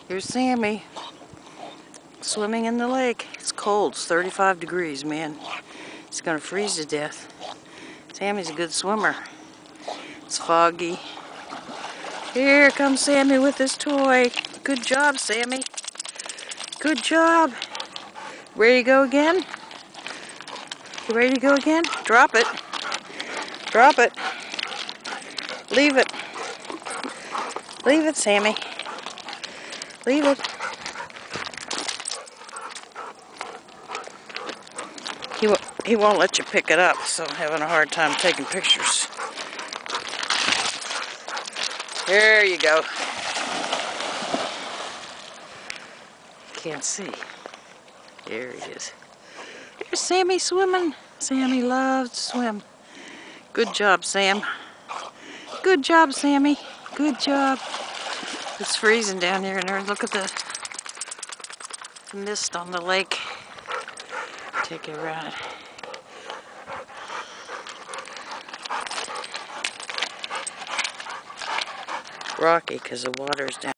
Here's Sammy swimming in the lake. It's cold. It's 35 degrees, man. He's gonna freeze to death. Sammy's a good swimmer. It's foggy. Here comes Sammy with his toy. Good job, Sammy. Good job. Ready to go again? You ready to go again? Drop it. Drop it. Leave it. Leave it, Sammy. Leave it. He won't let you pick it up, so I'm having a hard time taking pictures. There you go. Can't see. There he is. There's Sammy swimming. Sammy loves to swim. Good job, Sam. Good job, Sammy. Good job. It's freezing down here, and look at the mist on the lake. Take it around. Rocky because the water's down.